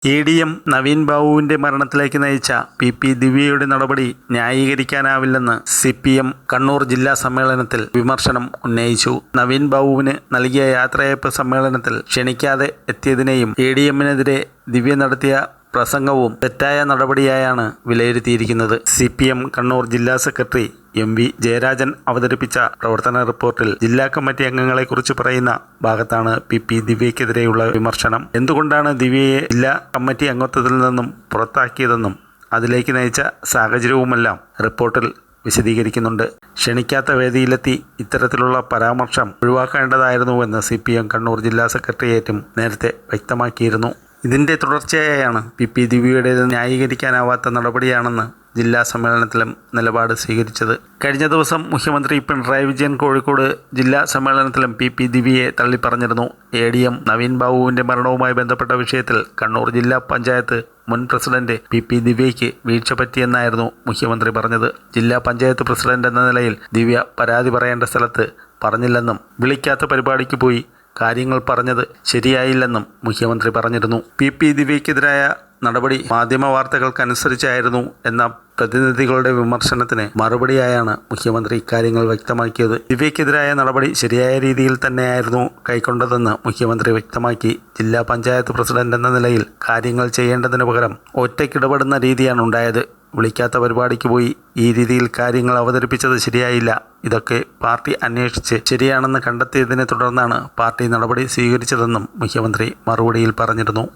എ.ഡി.എം. നവീൻ ബാബുവിന്റെ മരണത്തിലേക്ക് നയിച്ച പി ദിവ്യയുടെ നടപടി ന്യായീകരിക്കാനാവില്ലെന്ന് സി.പി.എം. കണ്ണൂർ ജില്ലാ സമ്മേളനത്തിൽ വിമർശനം ഉന്നയിച്ചു. നവീൻ ബാബുവിന് നൽകിയ യാത്രയയപ്പ് സമ്മേളനത്തിൽ ക്ഷണിക്കാതെ എത്തിയതിനെയും എ.ഡി.എമ്മിനെതിരെ ദിവ്യ നടത്തിയ പ്രസംഗവും തെറ്റായ നടപടിയായാണ് വിലയിരുത്തിയിരിക്കുന്നത്. സി.പി.എം. കണ്ണൂർ ജില്ലാ സെക്രട്ടറി എം.വി. ജയരാജൻ അവതരിപ്പിച്ച പ്രവർത്തന റിപ്പോർട്ടിൽ ജില്ലാ കമ്മിറ്റി അംഗങ്ങളെക്കുറിച്ച് പറയുന്ന ഭാഗത്താണ് പി ദിവ്യയ്ക്കെതിരെയുള്ള വിമർശനം. എന്തുകൊണ്ടാണ് ദിവ്യയെ ജില്ലാ കമ്മിറ്റി അംഗത്വത്തിൽ നിന്നും പുറത്താക്കിയതെന്നും അതിലേക്ക് നയിച്ച സാഹചര്യവുമെല്ലാം റിപ്പോർട്ടിൽ വിശദീകരിക്കുന്നുണ്ട്. ക്ഷണിക്കാത്ത വേദിയിലെത്തി ഇത്തരത്തിലുള്ള പരാമർശം ഒഴിവാക്കേണ്ടതായിരുന്നുവെന്ന് സി.പി.എം. കണ്ണൂർ ജില്ലാ സെക്രട്ടേറിയറ്റും നേരത്തെ വ്യക്തമാക്കിയിരുന്നു. ഇതിന്റെ തുടർച്ചയായാണ് പി ദിവ്യയുടേത് ന്യായീകരിക്കാനാവാത്ത നടപടിയാണെന്ന് ജില്ലാ സമ്മേളനത്തിലും നിലപാട് സ്വീകരിച്ചത്. കഴിഞ്ഞ ദിവസം മുഖ്യമന്ത്രി പിണറായി വിജയൻ കോഴിക്കോട് ജില്ലാ സമ്മേളനത്തിലും പി ദിവ്യയെ തള്ളിപ്പറഞ്ഞിരുന്നു. എ.ഡി.എം. നവീൻ ബാബുവിന്റെ മരണവുമായി ബന്ധപ്പെട്ട വിഷയത്തിൽ കണ്ണൂർ ജില്ലാ പഞ്ചായത്ത് മുൻ പ്രസിഡന്റ് പി ദിവ്യയ്ക്ക് വീഴ്ച പറ്റിയെന്നായിരുന്നു മുഖ്യമന്ത്രി പറഞ്ഞത്. ജില്ലാ പഞ്ചായത്ത് പ്രസിഡന്റ് എന്ന നിലയിൽ ദിവ്യ പരാതി പറയേണ്ട സ്ഥലത്ത് പറഞ്ഞില്ലെന്നും വിളിക്കാത്ത പരിപാടിക്ക് പോയി കാര്യങ്ങൾ പറഞ്ഞത് ശരിയായില്ലെന്നും മുഖ്യമന്ത്രി പറഞ്ഞിരുന്നു. പി ദിവ്യയ്ക്കെതിരായ നടപടി മാധ്യമ വാർത്തകൾക്കനുസരിച്ചായിരുന്നു എന്ന പ്രതിനിധികളുടെ വിമർശനത്തിന് മറുപടിയായാണ് മുഖ്യമന്ത്രി ഇക്കാര്യങ്ങൾ വ്യക്തമാക്കിയത്. ദിവ്യയ്ക്കെതിരായ നടപടി ശരിയായ രീതിയിൽ തന്നെയായിരുന്നു കൈക്കൊണ്ടതെന്ന് മുഖ്യമന്ത്രി വ്യക്തമാക്കി. ജില്ലാ പഞ്ചായത്ത് പ്രസിഡന്റ് എന്ന നിലയിൽ കാര്യങ്ങൾ ചെയ്യേണ്ടതിന് പകരം ഒറ്റയ്ക്കിടപെടുന്ന രീതിയാണ് ഉണ്ടായത്. വിളിക്കാത്ത പരിപാടിക്ക് പോയി ഈ രീതിയിൽ കാര്യങ്ങൾ അവതരിപ്പിച്ചത് ശരിയായില്ല. ഇതൊക്കെ പാർട്ടി അന്വേഷിച്ച് ശരിയാണെന്ന് കണ്ടെത്തിയതിനെ തുടർന്നാണ് പാർട്ടി നടപടി സ്വീകരിച്ചതെന്നും മുഖ്യമന്ത്രി മറുപടിയിൽ പറഞ്ഞിരുന്നു.